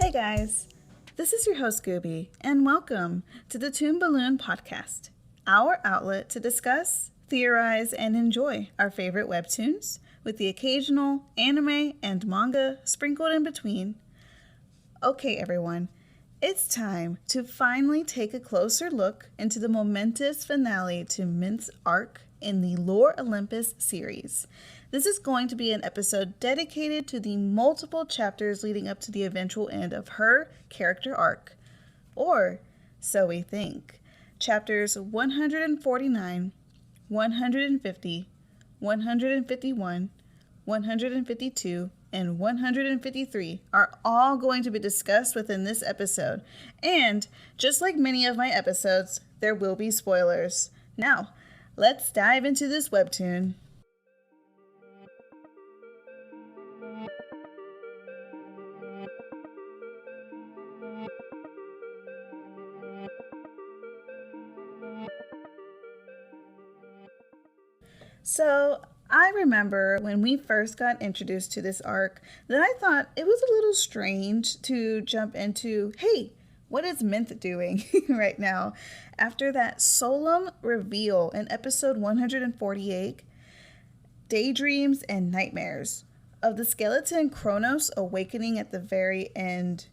Hey guys, this is your host Gooby, and welcome to the Toon Balloon podcast, our outlet to discuss, theorize, and enjoy our favorite webtoons, with the occasional anime and manga sprinkled in between. Okay everyone, it's time to finally take a closer look into the momentous finale to Minthe's arc in the Lore Olympus series. This is going to be an episode dedicated to the multiple chapters leading up to the eventual end of her character arc. Or so we think. Chapters 149, 150, 151, 152, and 153 are all going to be discussed within this episode. And just like many of my episodes, there will be spoilers. Now, let's dive into this webtoon. So, I remember when we first got introduced to this arc that I thought it was a little strange to jump into, hey, what is Minthe doing right now? After that solemn reveal in episode 148, Daydreams and Nightmares, of the skeleton Kronos awakening at the very end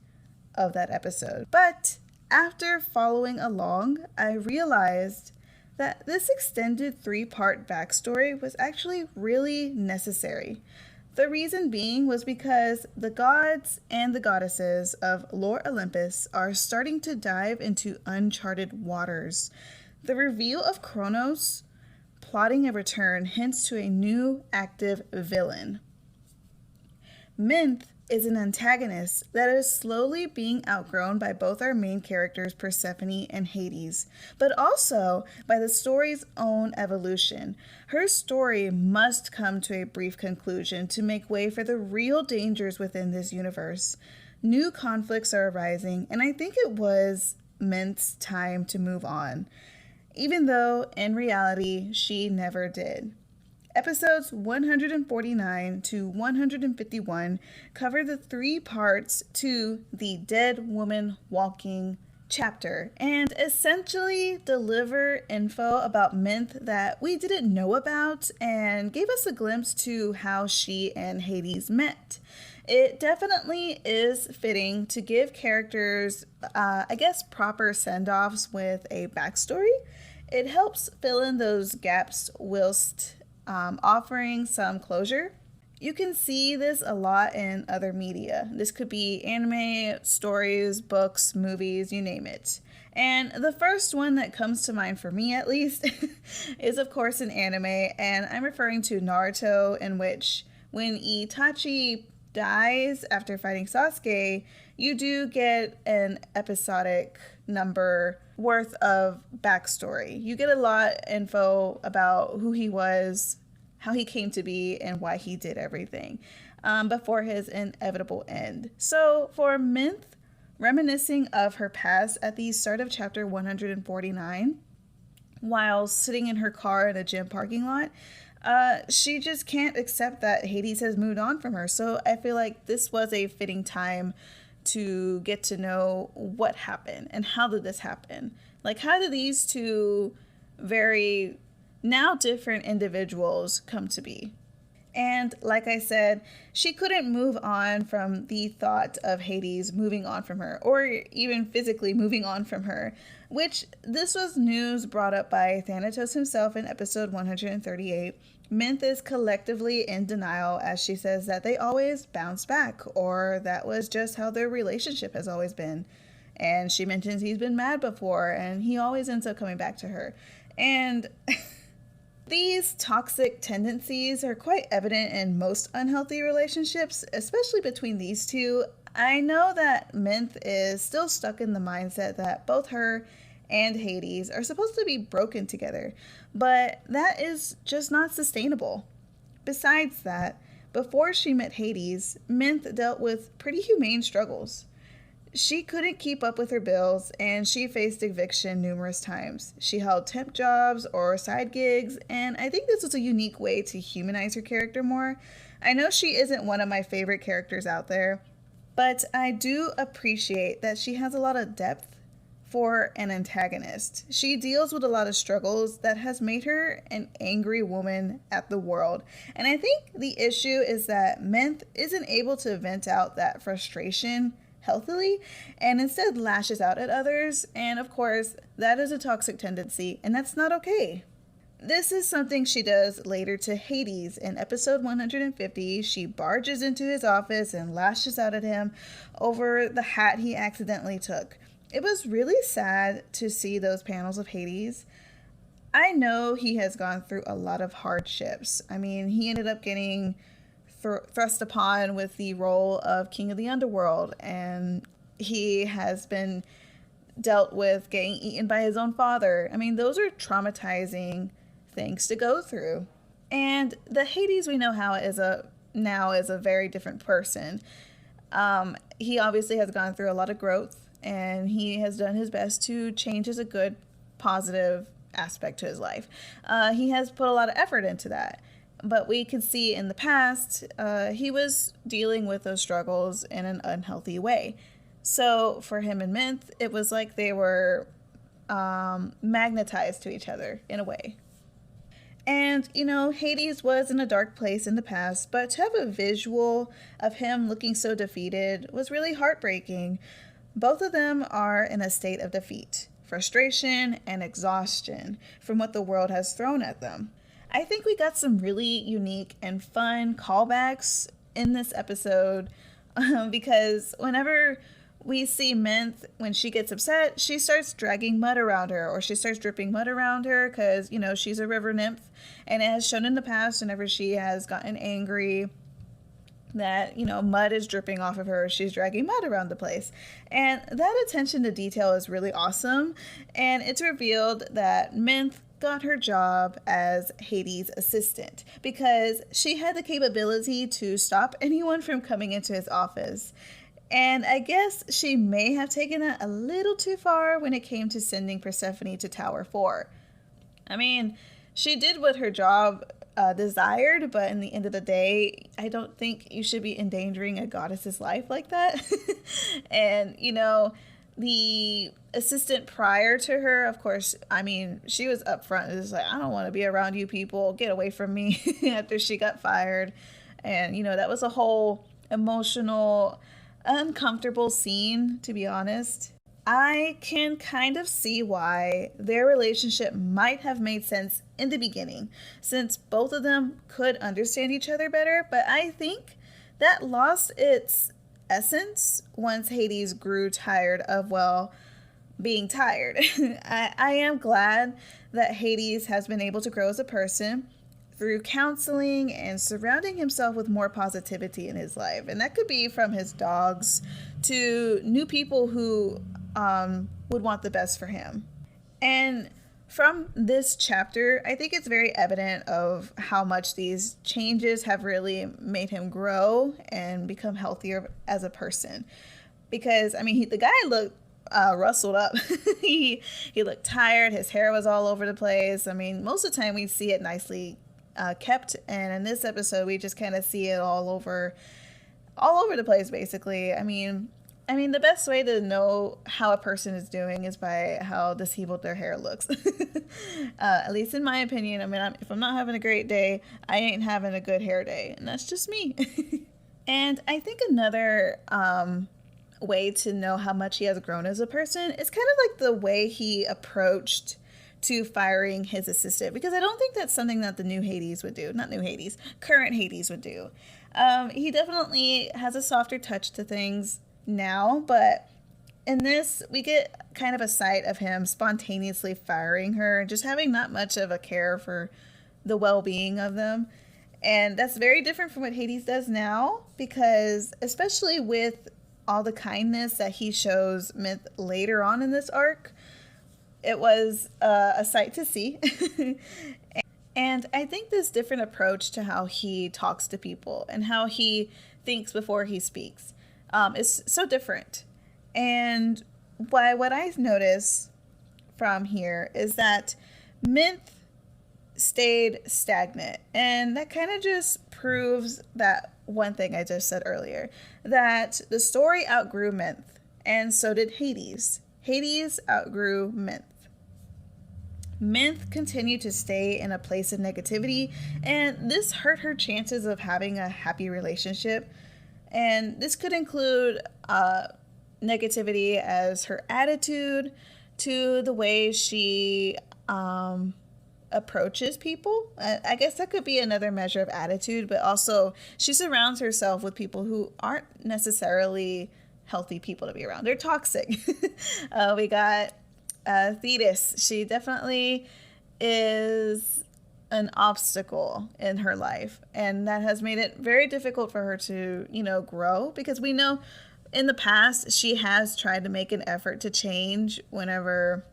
of that episode. But after following along, I realized that this extended 3-part backstory was actually really necessary. The reason being was because the gods and the goddesses of Lore Olympus are starting to dive into uncharted waters. The reveal of Kronos plotting a return hints to a new active villain. Minthe is an antagonist that is slowly being outgrown by both our main characters, Persephone and Hades, but also by the story's own evolution. Her story must come to a brief conclusion to make way for the real dangers within this universe. New conflicts are arising, and I think it was Minthe's time to move on, even though in reality she never did. Episodes 149 to 151 cover the 3 parts to the Dead Woman Walking chapter and essentially deliver info about Minthe that we didn't know about and gave us a glimpse to how she and Hades met. It definitely is fitting to give characters, proper send-offs with a backstory. It helps fill in those gaps whilst offering some closure. You can see this a lot in other media. This could be anime, stories, books, movies, you name it. And the first one that comes to mind for me, at least, is of course an anime, and I'm referring to Naruto, in which when Itachi dies after fighting Sasuke, you do get an episodic number worth of backstory. You get a lot of info about who he was, how he came to be, and why he did everything before his inevitable end. So for Minthe, reminiscing of her past at the start of chapter 149, while sitting in her car in a gym parking lot, she just can't accept that Hades has moved on from her. So I feel like this was a fitting time to get to know what happened and how did this happen. Like, how did these two very now different individuals come to be? And like I said, she couldn't move on from the thought of Hades moving on from her, or even physically moving on from her, which this was news brought up by Thanatos himself in episode 138. Minthe is collectively in denial as she says that they always bounce back, or that was just how their relationship has always been. And she mentions he's been mad before and he always ends up coming back to her. And these toxic tendencies are quite evident in most unhealthy relationships, especially between these two. I know that Minthe is still stuck in the mindset that both her and Hades are supposed to be broken together, but that is just not sustainable. Besides that, before she met Hades, Minthe dealt with pretty humane struggles. She couldn't keep up with her bills, and she faced eviction numerous times. She held temp jobs or side gigs, and I think this was a unique way to humanize her character more. I know she isn't one of my favorite characters out there, But I do appreciate that she has a lot of depth for an antagonist. She deals with a lot of struggles that has made her an angry woman at the world. And I think the issue is that Minthe isn't able to vent out that frustration healthily and instead lashes out at others. And of course, that is a toxic tendency, and that's not okay. This is something she does later to Hades. In episode 150, she barges into his office and lashes out at him over the hat he accidentally took. It was really sad to see those panels of Hades. I know he has gone through a lot of hardships. I mean, he ended up getting thrust upon with the role of King of the Underworld, and he has been dealt with getting eaten by his own father. I mean, those are traumatizing things to go through. And the Hades we know how is now is a very different person. He obviously has gone through a lot of growth, and he has done his best to change as a good, positive aspect to his life. He has put a lot of effort into that. But we could see in the past, he was dealing with those struggles in an unhealthy way. So for him and Minthe, it was like they were magnetized to each other in a way. And, you know, Hades was in a dark place in the past, but to have a visual of him looking so defeated was really heartbreaking. Both of them are in a state of defeat, frustration, and exhaustion from what the world has thrown at them. I think we got some really unique and fun callbacks in this episode because whenever we see Minthe, when she gets upset, she starts dragging mud around her, or she starts dripping mud around her because, you know, she's a river nymph. And it has shown in the past, whenever she has gotten angry, that, you know, mud is dripping off of her. She's dragging mud around the place. And that attention to detail is really awesome. And it's revealed that Minthe got her job as Hades' assistant because she had the capability to stop anyone from coming into his office. And I guess she may have taken it a little too far when it came to sending Persephone to Tower 4. I mean, she did what her job desired, but in the end of the day, I don't think you should be endangering a goddess's life like that. And, you know, the assistant prior to her, of course, I mean, she was upfront. It was like, I don't want to be around you people. Get away from me after she got fired. And, you know, that was a whole emotional, uncomfortable scene, to be honest. I can kind of see why their relationship might have made sense in the beginning, since both of them could understand each other better, but I think that lost its essence once Hades grew tired of, well, being tired. I am glad that Hades has been able to grow as a person through counseling and surrounding himself with more positivity in his life. And that could be from his dogs to new people who would want the best for him. And from this chapter, I think it's very evident of how much these changes have really made him grow and become healthier as a person. Because, I mean, the guy looked rustled up. he looked tired. His hair was all over the place. I mean, most of the time we see it nicely kept, and in this episode we just kind of see it all over the place, basically. I mean, the best way to know how a person is doing is by how disheveled their hair looks. At least in my opinion. I mean, if I'm not having a great day, I ain't having a good hair day, and that's just me. And I think another way to know how much he has grown as a person is kind of like the way he approached to firing his assistant, because I don't think that's something that the new Hades would do. Not new Hades, current Hades would do. He definitely has a softer touch to things now, but in this we get kind of a sight of him spontaneously firing her and just having not much of a care for the well-being of them. And that's very different from what Hades does now, because especially with all the kindness that he shows Minthe later on in this arc, it was a sight to see. And I think this different approach to how he talks to people and how he thinks before he speaks is so different. And what I notice from here is that Minthe stayed stagnant, and that kind of just proves that one thing I just said earlier, that the story outgrew Minthe, and so did Hades. Hades outgrew Minthe. Minthe continued to stay in a place of negativity, and this hurt her chances of having a happy relationship. And this could include negativity as her attitude, to the way she approaches people. I guess that could be another measure of attitude, but also she surrounds herself with people who aren't necessarily healthy people to be around. They're toxic. We got Thetis. She definitely is an obstacle in her life, and that has made it very difficult for her to, grow, because we know in the past she has tried to make an effort to change whenever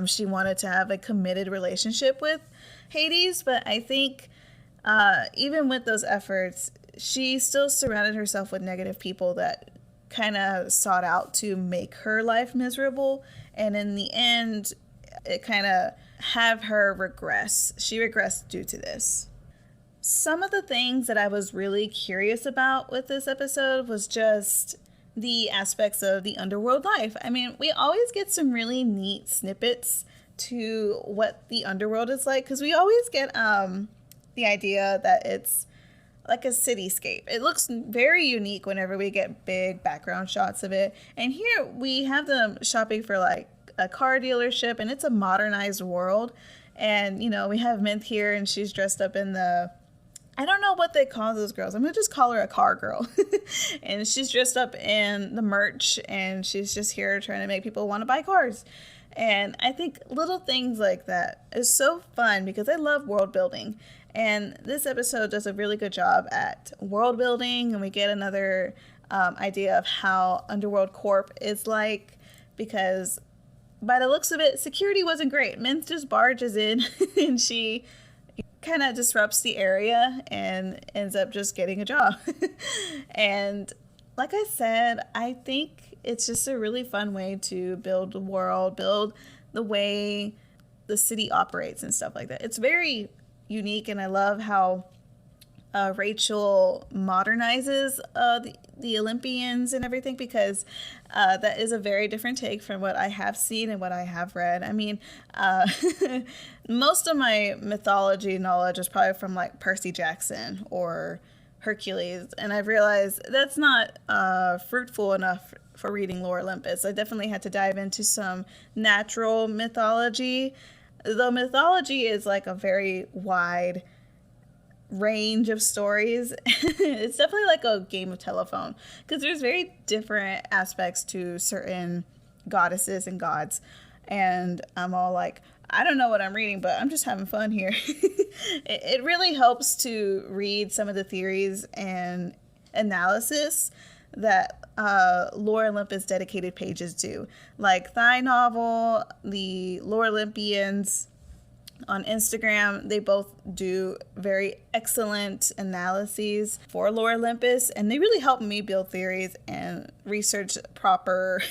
she wanted to have a committed relationship with Hades, but I think even with those efforts, she still surrounded herself with negative people that kind of sought out to make her life miserable, and in the end it kind of have her regress. She regressed due to this. Some of the things that I was really curious about with this episode was just the aspects of the underworld life. I mean, we always get some really neat snippets to what the underworld is like, because we always get the idea that it's like a cityscape. It looks very unique whenever we get big background shots of it. And here we have them shopping for like a car dealership, and it's a modernized world. And, we have Minthe here, and she's dressed up in I don't know what they call those girls. I'm going to just call her a car girl. And she's dressed up in the merch, and she's just here trying to make people want to buy cars. And I think little things like that is so fun, because I love world building. And this episode does a really good job at world building, and we get another idea of how Underworld Corp is like, because by the looks of it, security wasn't great. Minthe just barges in and she kind of disrupts the area and ends up just getting a job. And like I said, I think it's just a really fun way to build the world, build the way the city operates and stuff like that. It's very unique, and I love how Rachel modernizes the Olympians and everything, because that is a very different take from what I have seen and what I have read. I mean, most of my mythology knowledge is probably from like Percy Jackson or Hercules, and I've realized that's not fruitful enough for reading Lore Olympus. I definitely had to dive into some natural mythology, though mythology is like a very wide range of stories. It's definitely like a game of telephone, because there's very different aspects to certain goddesses and gods, and I'm all like, I don't know what I'm reading, but I'm just having fun here. It really helps to read some of the theories and analysis that Lore Olympus dedicated pages do, like Thy Novel, the Lore Olympians on Instagram. They both do very excellent analyses for Lore Olympus, and they really help me build theories and research proper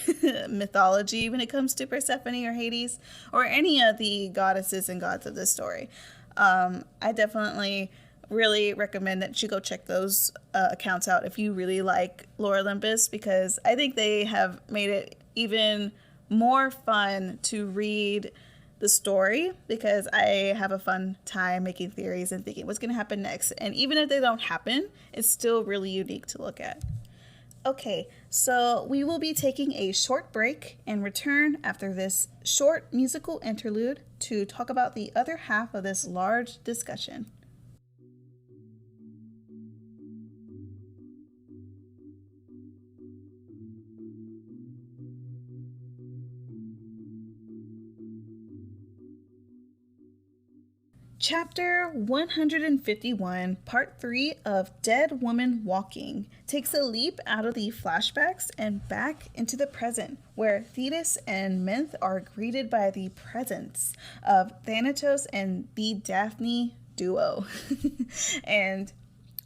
mythology when it comes to Persephone or Hades or any of the goddesses and gods of this story. I definitely really recommend that you go check those accounts out if you really like Lore Olympus, because I think they have made it even more fun to read the story, because I have a fun time making theories and thinking what's going to happen next. And even if they don't happen, it's still really unique to look at. Okay, so we will be taking a short break and return after this short musical interlude to talk about the other half of this large discussion. Chapter 151, Part 3 of Dead Woman Walking, takes a leap out of the flashbacks and back into the present, where Thetis and Minthe are greeted by the presence of Thanatos and the Daphne duo. And,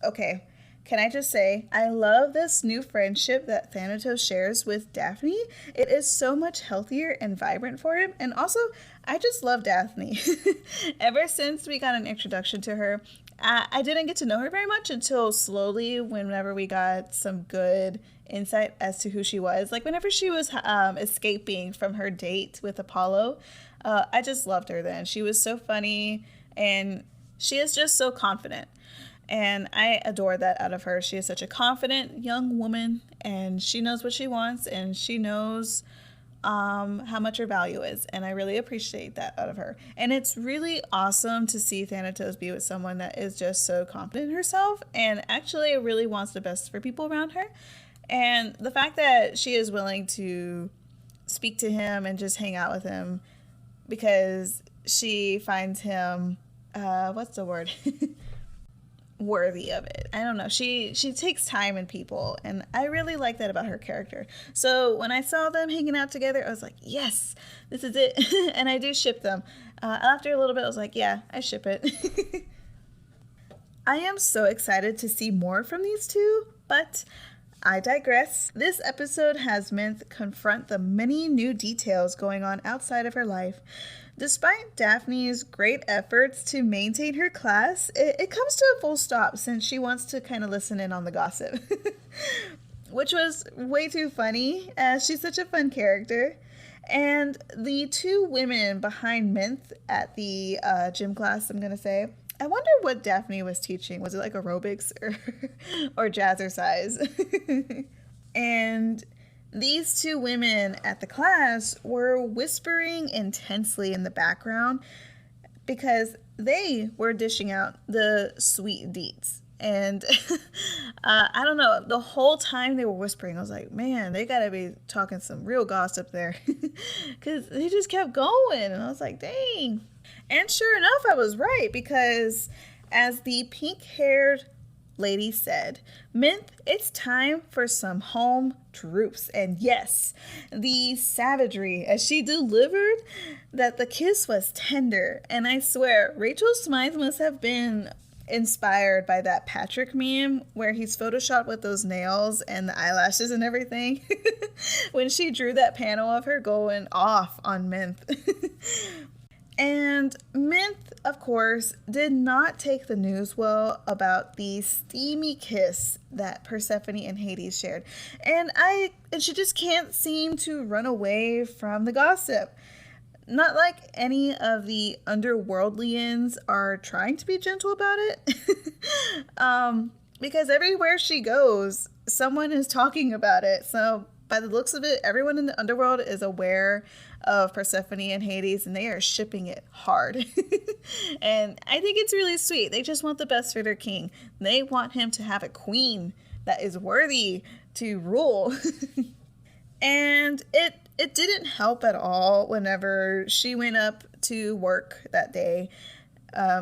okay, can I just say, I love this new friendship that Thanatos shares with Daphne. It is so much healthier and vibrant for him, and also, I just love Daphne. Ever since we got an introduction to her, I didn't get to know her very much until slowly, whenever we got some good insight as to who she was. Like whenever she was escaping from her date with Apollo, I just loved her then. She was so funny, and she is just so confident. And I adore that out of her. She is such a confident young woman, and she knows what she wants, and she knows how much her value is. And I really appreciate that out of her. And it's really awesome to see Thanatos be with someone that is just so confident in herself and actually really wants the best for people around her. And the fact that she is willing to speak to him and just hang out with him because she finds him, what's the word? Worthy of it. I don't know. She takes time in people, and I really like that about her character. So when I saw them hanging out together, I was like, yes, this is it. And I do ship them. After a little bit, I was like, yeah, I ship it. I am so excited to see more from these two, but I digress. This episode has Minthe confront the many new details going on outside of her life. Despite Daphne's great efforts to maintain her class, it comes to a full stop since she wants to kind of listen in on the gossip. Which was way too funny, as she's such a fun character. And the two women behind Minthe at the gym class, I'm going to say, I wonder what Daphne was teaching. Was it like aerobics or jazzercise? And these two women at the class were whispering intensely in the background because they were dishing out the sweet deets. And I don't know, the whole time they were whispering, I was like, man, they gotta be talking some real gossip there. Because they just kept going. And I was like, dang. And sure enough, I was right, because as the pink-haired lady said, Minthe, it's time for some home troops. And yes, the savagery as she delivered that the kiss was tender. And I swear, Rachel Smythe must have been inspired by that Patrick meme where he's photoshopped with those nails and the eyelashes and everything when she drew that panel of her going off on Minthe. And Minthe, of course, did not take the news well about the steamy kiss that Persephone and Hades shared. And she just can't seem to run away from the gossip. Not like any of the underworldlians are trying to be gentle about it. Because everywhere she goes, someone is talking about it. So by the looks of it, everyone in the underworld is aware of Persephone and Hades, and they are shipping it hard. And I think it's really sweet. They just want the best for their king. They want him to have a queen that is worthy to rule. And it didn't help at all whenever she went up to work that day,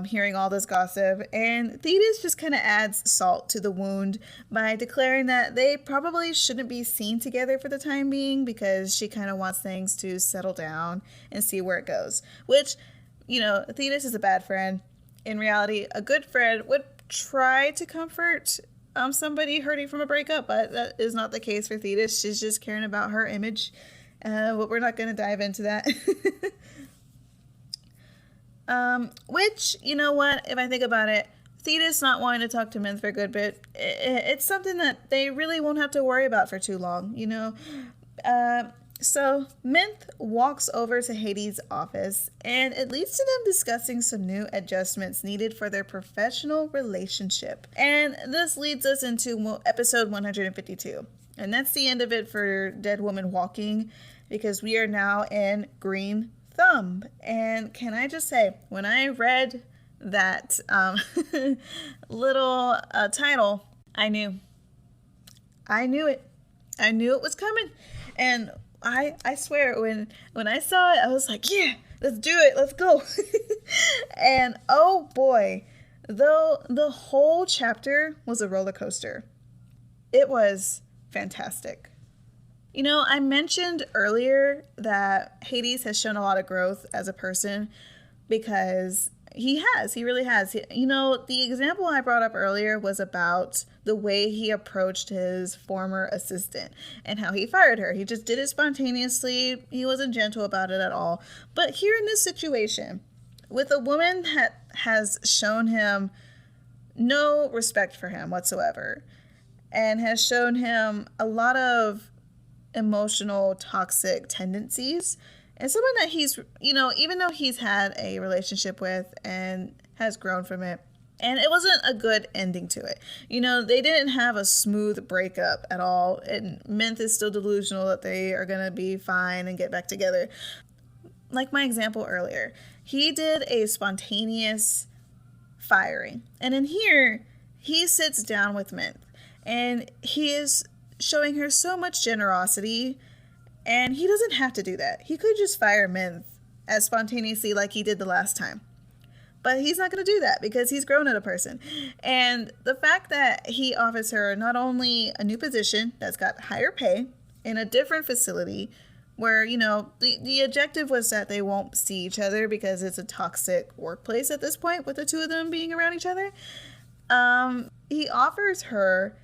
hearing all this gossip, and Thetis just kind of adds salt to the wound by declaring that they probably shouldn't be seen together for the time being because she kind of wants things to settle down and see where it goes. Which, you know, Thetis is a bad friend. In reality, a good friend would try to comfort somebody hurting from a breakup, but that is not the case for Thetis. She's just caring about her image. But we're not going to dive into that. Which, you know what, if I think about it, Thetis not wanting to talk to Minthe for a good bit, it's something that they really won't have to worry about for too long, you know. So Minthe walks over to Hades' office, and it leads to them discussing some new adjustments needed for their professional relationship. And this leads us into episode 152. And that's the end of it for Dead Woman Walking, because we are now in Green Thumb. And can I just say, when I read that little title, I knew it. I knew it was coming. And I swear, when I saw it, I was like, yeah, let's do it. Let's go. And oh boy, though the whole chapter was a roller coaster, it was fantastic. You know, I mentioned earlier that Hades has shown a lot of growth as a person because he really has. You know, the example I brought up earlier was about the way he approached his former assistant and how he fired her. He just did it spontaneously. He wasn't gentle about it at all. But here in this situation, with a woman that has shown him no respect for him whatsoever and has shown him a lot of emotional toxic tendencies, and someone that he's, even though he's had a relationship with and has grown from it, and it wasn't a good ending to it. They didn't have a smooth breakup at all, and Minthe is still delusional that they are going to be fine and get back together. Like my example earlier, he did a spontaneous firing, and in here, he sits down with Minthe, and he is showing her so much generosity, and he doesn't have to do that. He could just fire Minthe as spontaneously like he did the last time. But he's not going to do that because he's grown as a person. And the fact that he offers her not only a new position that's got higher pay in a different facility where, the objective was that they won't see each other because it's a toxic workplace at this point with the two of them being around each other. He offers her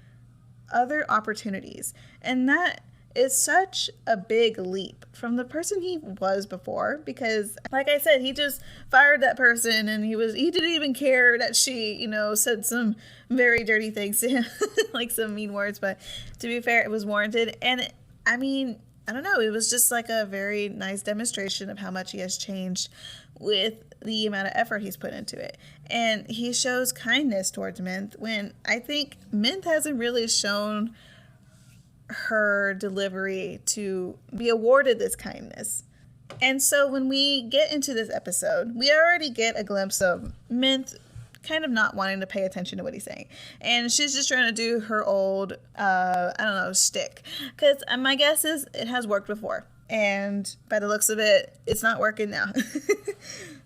other opportunities. And that is such a big leap from the person he was before, because like I said, he just fired that person and he didn't even care that she, said some very dirty things to him, like some mean words, but to be fair, it was warranted. And I don't know, it was just like a very nice demonstration of how much he has changed with the amount of effort he's put into it. And he shows kindness towards Minthe when I think Minthe hasn't really shown her delivery to be awarded this kindness. And so when we get into this episode, we already get a glimpse of Minthe kind of not wanting to pay attention to what he's saying. And she's just trying to do her old, shtick. Because my guess is it has worked before. And by the looks of it, it's not working now.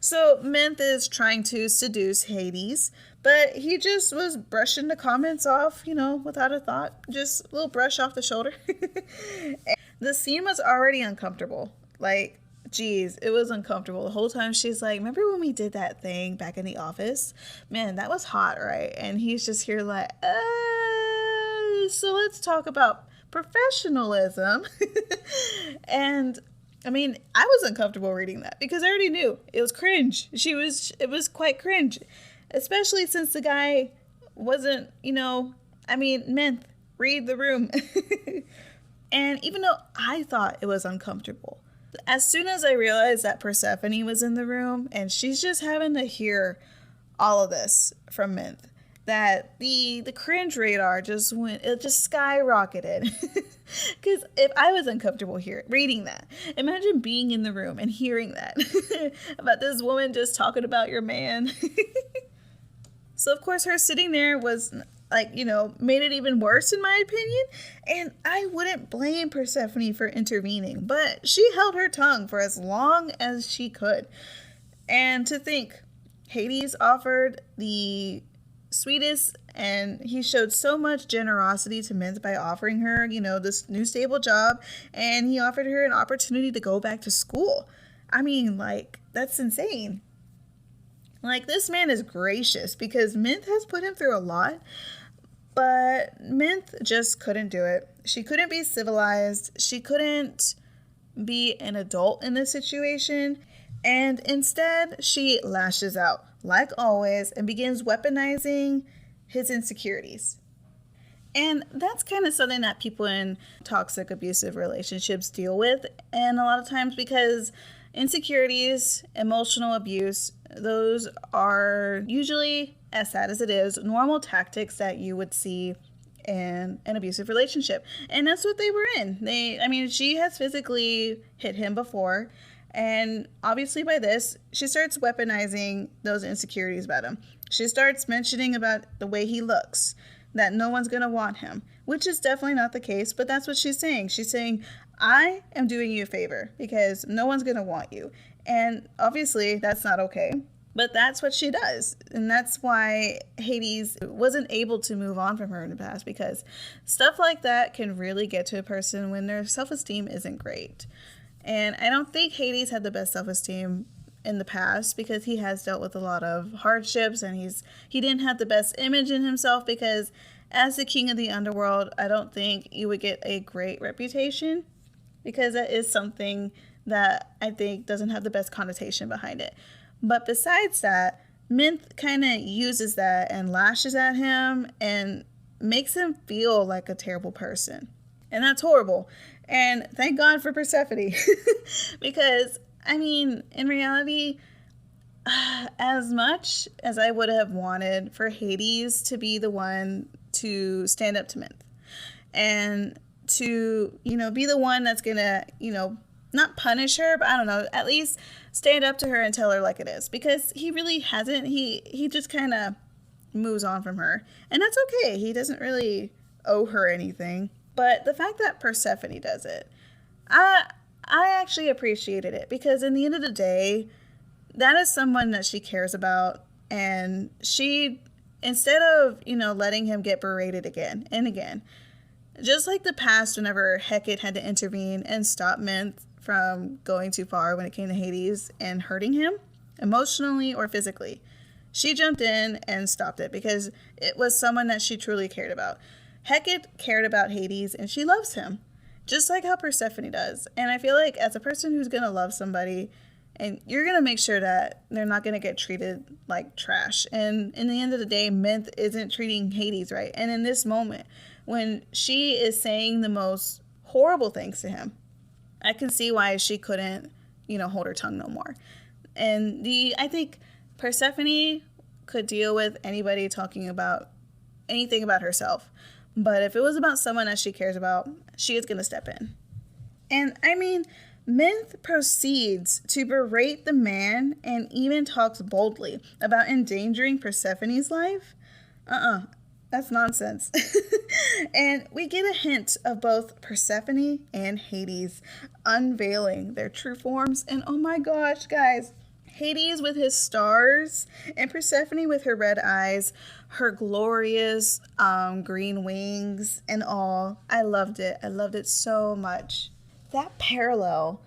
So Minthe is trying to seduce Hades, but he just was brushing the comments off, without a thought. Just a little brush off the shoulder. The scene was already uncomfortable. Like, geez, it was uncomfortable. The whole time she's like, remember when we did that thing back in the office? Man, that was hot, right? And he's just here like, so let's talk about professionalism. And I was uncomfortable reading that because I already knew it was cringe. It was quite cringe, especially since the guy wasn't, Minthe, read the room. And even though I thought it was uncomfortable, as soon as I realized that Persephone was in the room and she's just having to hear all of this from Minthe, that the cringe radar just skyrocketed. Because if I was uncomfortable here reading that, imagine being in the room and hearing that about this woman just talking about your man. So of course her sitting there was made it even worse in my opinion. And I wouldn't blame Persephone for intervening, but she held her tongue for as long as she could. And to think, Hades offered the sweetest, and he showed so much generosity to Minthe by offering her, this new stable job, and he offered her an opportunity to go back to school. That's insane. This man is gracious because Minthe has put him through a lot, but Minthe just couldn't do it. She couldn't be civilized. She couldn't be an adult in this situation, and instead she lashes out like always, and begins weaponizing his insecurities. And that's kind of something that people in toxic, abusive relationships deal with. And a lot of times because insecurities, emotional abuse, those are usually, as sad as it is, normal tactics that you would see in an abusive relationship. And that's what they were in. She has physically hit him before. And obviously by this, she starts weaponizing those insecurities about him. She starts mentioning about the way he looks, that no one's going to want him, which is definitely not the case, but that's what she's saying. She's saying, I am doing you a favor because no one's going to want you. And obviously that's not okay, but that's what she does. And that's why Hades wasn't able to move on from her in the past, because stuff like that can really get to a person when their self-esteem isn't great. And I don't think Hades had the best self-esteem in the past because he has dealt with a lot of hardships, and he didn't have the best image in himself because as the king of the underworld, I don't think you would get a great reputation, because that is something that I think doesn't have the best connotation behind it. But besides that, Minthe kind of uses that and lashes at him and makes him feel like a terrible person. And that's horrible. And thank God for Persephone. Because, I mean, in reality, as much as I would have wanted for Hades to be the one to stand up to Minthe and to, be the one that's going to, not punish her, but I don't know, at least stand up to her and tell her like it is. Because he really hasn't. He just kind of moves on from her. And that's okay. He doesn't really owe her anything. But the fact that Persephone does it, I actually appreciated it. Because in the end of the day, that is someone that she cares about. And she, instead of, letting him get berated again and again, just like the past whenever Hecate had to intervene and stop Minthe from going too far when it came to Hades and hurting him emotionally or physically, she jumped in and stopped it because it was someone that she truly cared about. Hecate cared about Hades and she loves him, just like how Persephone does. And I feel like as a person who's going to love somebody, and you're going to make sure that they're not going to get treated like trash. And in the end of the day, Minthe isn't treating Hades right. And in this moment, when she is saying the most horrible things to him, I can see why she couldn't, hold her tongue no more. And I think Persephone could deal with anybody talking about anything about herself. But if it was about someone that she cares about, she is going to step in. And I mean, Minthe proceeds to berate the man and even talks boldly about endangering Persephone's life. That's nonsense. And we get a hint of both Persephone and Hades unveiling their true forms. And oh my gosh, guys, Hades with his stars and Persephone with her red eyes, her glorious green wings and all. I loved it. I loved it so much. That parallel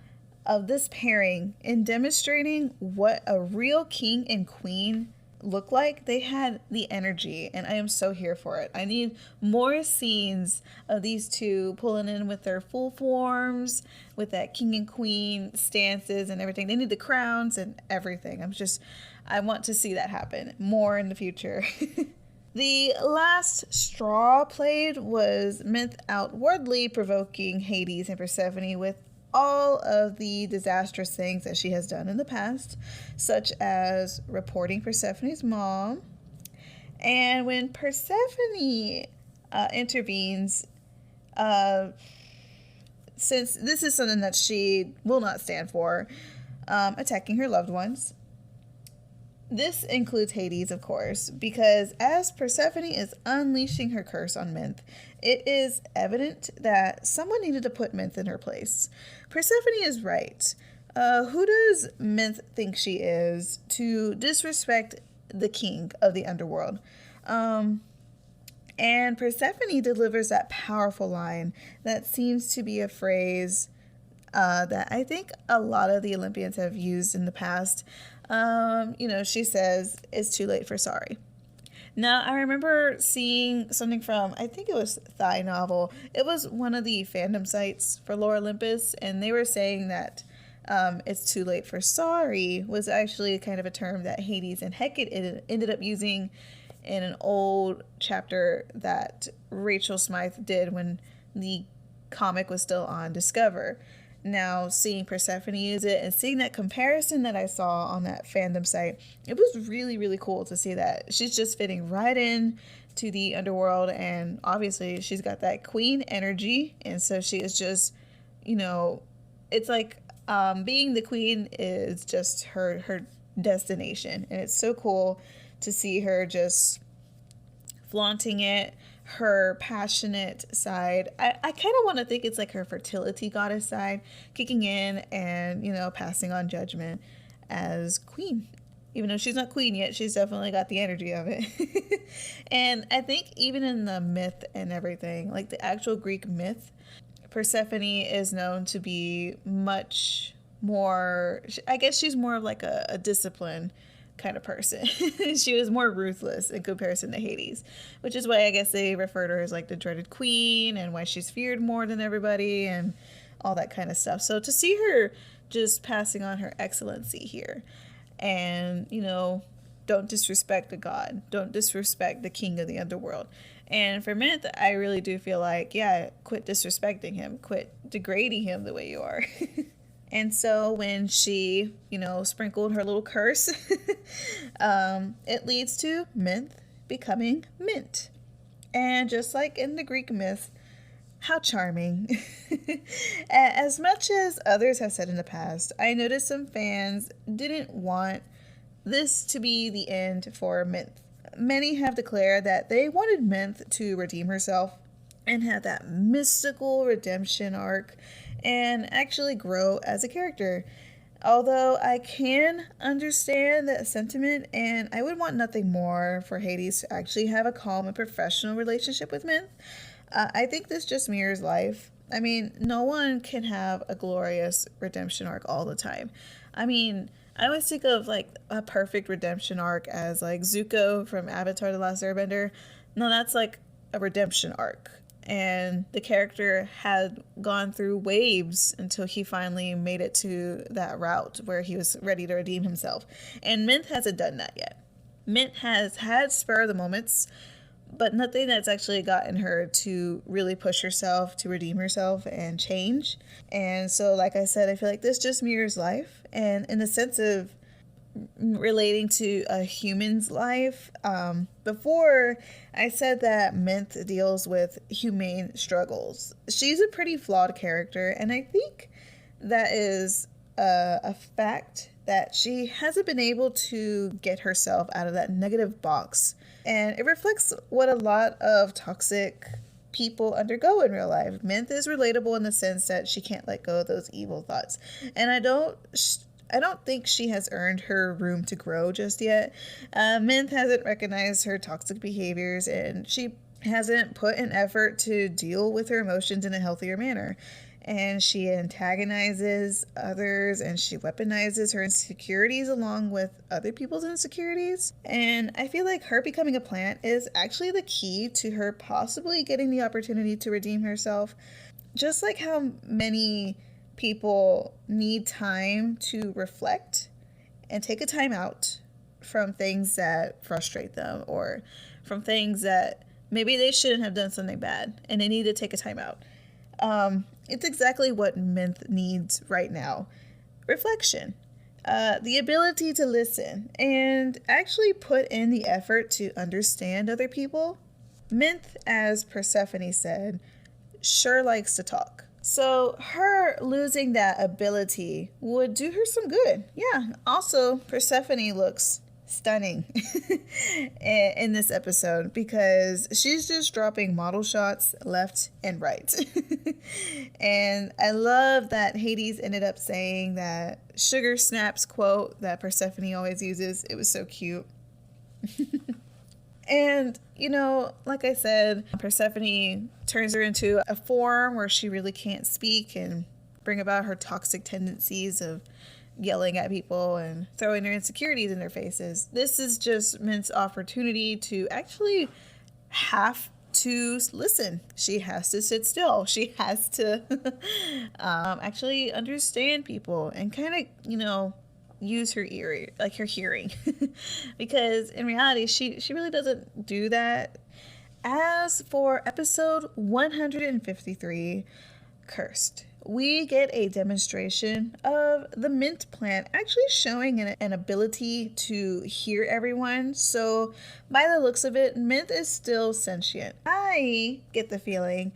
of this pairing in demonstrating what a real king and queen look like, they had the energy, and I am so here for it. I need more scenes of these two pulling in with their full forms, with that king and queen stances and everything. They need the crowns and everything. I want to see that happen more in the future. The last straw played was Minthe outwardly provoking Hades and Persephone with all of the disastrous things that she has done in the past, such as reporting Persephone's mom. And when Persephone intervenes, since this is something that she will not stand for, attacking her loved ones. This includes Hades, of course, because as Persephone is unleashing her curse on Minthe, it is evident that someone needed to put Minthe in her place. Persephone is right. Who does Minthe think she is to disrespect the king of the underworld? And Persephone delivers that powerful line that seems to be a phrase that I think a lot of the Olympians have used in the past. She says, "It's too late for sorry." Now, I remember seeing something from, I think it was Thigh Novel. It was one of the fandom sites for Lore Olympus, and they were saying that "it's too late for sorry" was actually kind of a term that Hades and Hecate ended up using in an old chapter that Rachel Smythe did when the comic was still on Discover. Now, seeing Persephone use it and seeing that comparison that I saw on that fandom site, it was really, really cool to see that. She's just fitting right in to the underworld, and obviously she's got that queen energy, and so she is just, it's like being the queen is just her destination, and it's so cool to see her just flaunting it, her passionate side. I kind of want to think it's like her fertility goddess side kicking in and, passing on judgment as queen. Even though she's not queen yet, she's definitely got the energy of it. And I think even in the myth and everything, like the actual Greek myth, Persephone is known to be much more, I guess she's more of like a disciplined kind of person. She was more ruthless in comparison to Hades, which is why I guess they refer to her as like the dreaded queen and why she's feared more than everybody and all that kind of stuff. So to see her just passing on her excellency here and, don't disrespect the god. Don't disrespect the king of the underworld. And for Minthe, I really do feel like, yeah, quit disrespecting him. Quit degrading him the way you are. And so when she, sprinkled her little curse, it leads to Minthe becoming Mint. And just like in the Greek myth, how charming. As much as others have said in the past, I noticed some fans didn't want this to be the end for Minthe. Many have declared that they wanted Minthe to redeem herself and have that mystical redemption arc and actually grow as a character. Although I can understand that sentiment, and I would want nothing more for Hades to actually have a calm and professional relationship with Minthe. I think this just mirrors life. I mean, no one can have a glorious redemption arc all the time. I mean, I always think of like a perfect redemption arc as like Zuko from Avatar: The Last Airbender. No, that's like a redemption arc. And the character had gone through waves until he finally made it to that route where he was ready to redeem himself. And Minthe hasn't done that yet. Minthe has had spur of the moments, but nothing that's actually gotten her to really push herself, to redeem herself and change. And so, like I said, I feel like this just mirrors life. And in the sense of relating to a human's life, before I said that Minthe deals with humane struggles. She's a pretty flawed character, and I think that is a fact that she hasn't been able to get herself out of that negative box. And it reflects what a lot of toxic people undergo in real life. Minthe is relatable in the sense that she can't let go of those evil thoughts. And I don't think she has earned her room to grow just yet. Minthe hasn't recognized her toxic behaviors, and she hasn't put an effort to deal with her emotions in a healthier manner. And she antagonizes others, and she weaponizes her insecurities along with other people's insecurities. And I feel like her becoming a plant is actually the key to her possibly getting the opportunity to redeem herself. Just like how many people need time to reflect and take a time out from things that frustrate them, or from things that maybe they shouldn't have done something bad and they need to take a time out. It's exactly what Minthe needs right now. Reflection. The ability to listen and actually put in the effort to understand other people. Minthe, as Persephone said, sure likes to talk. So her losing that ability would do her some good. Yeah. Also, Persephone looks stunning in this episode because she's just dropping model shots left and right. And I love that Hades ended up saying that sugar snaps quote that Persephone always uses. It was so cute. And, like I said, Persephone turns her into a form where she really can't speak and bring about her toxic tendencies of yelling at people and throwing their insecurities in their faces. This is just Minthe's opportunity to actually have to listen. She has to sit still. She has to actually understand people and kind of, use her ear, like her hearing. Because in reality, she really doesn't do that. As for episode 153, Cursed, we get a demonstration of the mint plant actually showing an ability to hear everyone. So by the looks of it, Minthe is still sentient. I get the feeling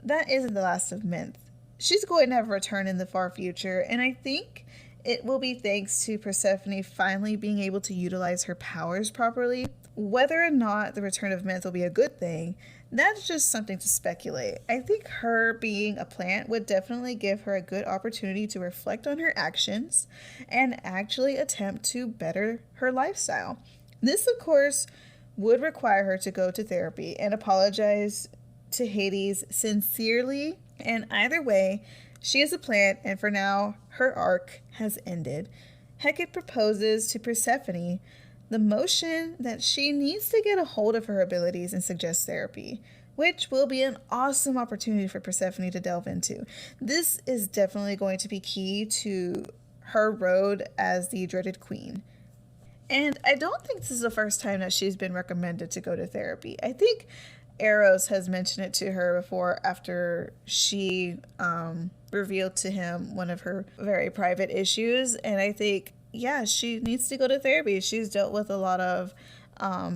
that isn't the last of Minthe. She's going to have a return in the far future, and I think it will be thanks to Persephone finally being able to utilize her powers properly. Whether or not the return of Minthe will be a good thing, that's just something to speculate. I think her being a plant would definitely give her a good opportunity to reflect on her actions and actually attempt to better her lifestyle. This, of course, would require her to go to therapy and apologize to Hades sincerely. And either way, she is a plant, and for now, her arc has ended. Hecate proposes to Persephone the motion that she needs to get a hold of her abilities and suggests therapy, which will be an awesome opportunity for Persephone to delve into. This is definitely going to be key to her road as the dreaded queen. And I don't think this is the first time that she's been recommended to go to therapy. I think Eros has mentioned it to her before after she revealed to him one of her very private issues. And I think, yeah, she needs to go to therapy. She's dealt with a lot of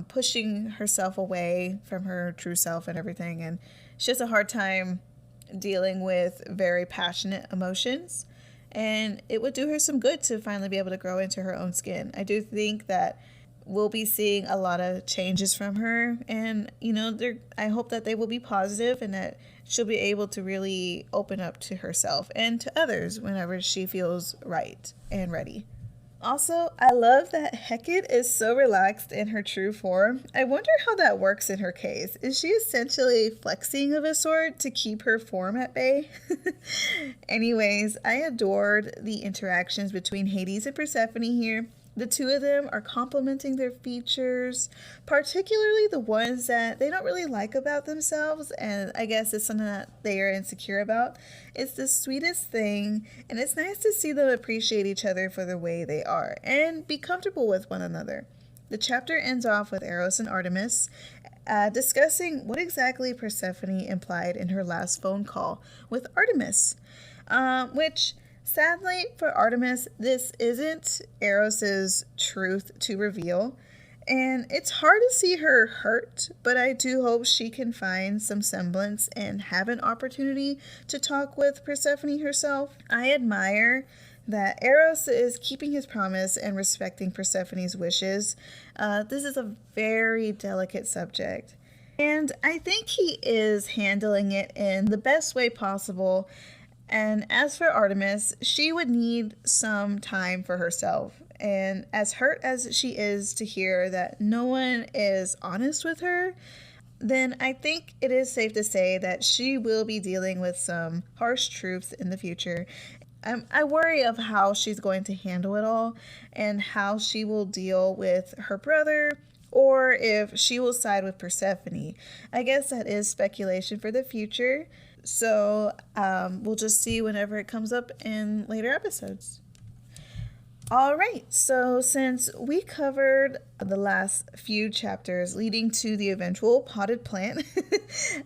pushing herself away from her true self and everything. And she has a hard time dealing with very passionate emotions. And it would do her some good to finally be able to grow into her own skin. I do think that we'll be seeing a lot of changes from her. And, you know, I hope that they will be positive and that she'll be able to really open up to herself and to others whenever she feels right and ready. Also, I love that Hecate is so relaxed in her true form. I wonder how that works in her case. Is she essentially flexing of a sort to keep her form at bay? Anyways, I adored the interactions between Hades and Persephone here. The two of them are complementing their features, particularly the ones that they don't really like about themselves, and I guess it's something that they are insecure about. It's the sweetest thing, and it's nice to see them appreciate each other for the way they are and be comfortable with one another. The chapter ends off with Eros and Artemis discussing what exactly Persephone implied in her last phone call with Artemis, which... sadly for Artemis, this isn't Eros's truth to reveal, and it's hard to see her hurt, but I do hope she can find some semblance and have an opportunity to talk with Persephone herself. I admire that Eros is keeping his promise and respecting Persephone's wishes. This is a very delicate subject, and I think he is handling it in the best way possible. And as for Artemis, she would need some time for herself. And as hurt as she is to hear that no one is honest with her, then I think it is safe to say that she will be dealing with some harsh truths in the future. I worry of how she's going to handle it all and how she will deal with her brother, or if she will side with Persephone. I guess that is speculation for the future. So we'll just see whenever it comes up in later episodes. All right, so since we covered the last few chapters leading to the eventual potted plant,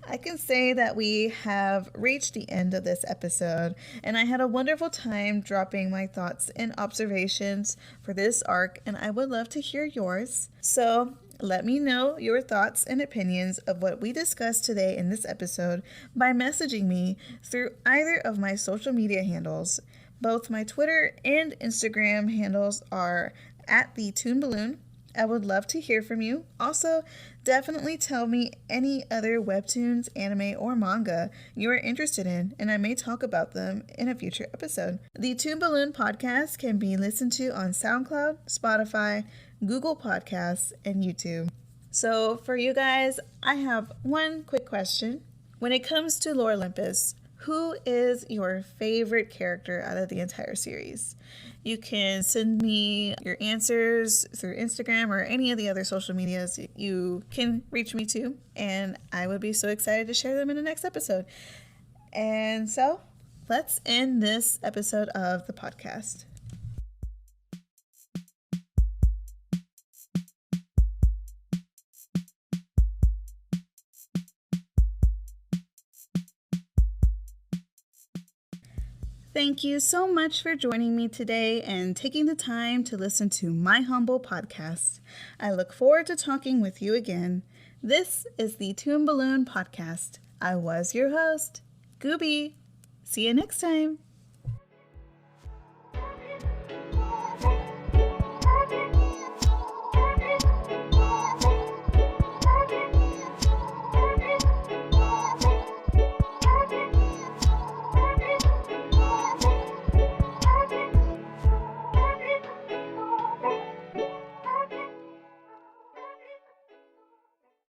I can say that we have reached the end of this episode, and I had a wonderful time dropping my thoughts and observations for this arc, and I would love to hear yours. So let me know your thoughts and opinions of what we discussed today in this episode by messaging me through either of my social media handles. Both my Twitter and Instagram handles are at the Toon Balloon. I would love to hear from you. Also, definitely tell me any other webtoons, anime, or manga you are interested in, and I may talk about them in a future episode. The Toon Balloon podcast can be listened to on SoundCloud, Spotify, Google Podcasts, and YouTube. So for you guys, I have one quick question. When it comes to Lore Olympus, who is your favorite character out of the entire series? You can send me your answers through Instagram or any of the other social medias you can reach me to, and I would be so excited to share them in the next episode. And so, let's end this episode of the podcast. Thank you so much for joining me today and taking the time to listen to my humble podcast. I look forward to talking with you again. This is the Toon Balloon podcast. I was your host, Gooby. See you next time.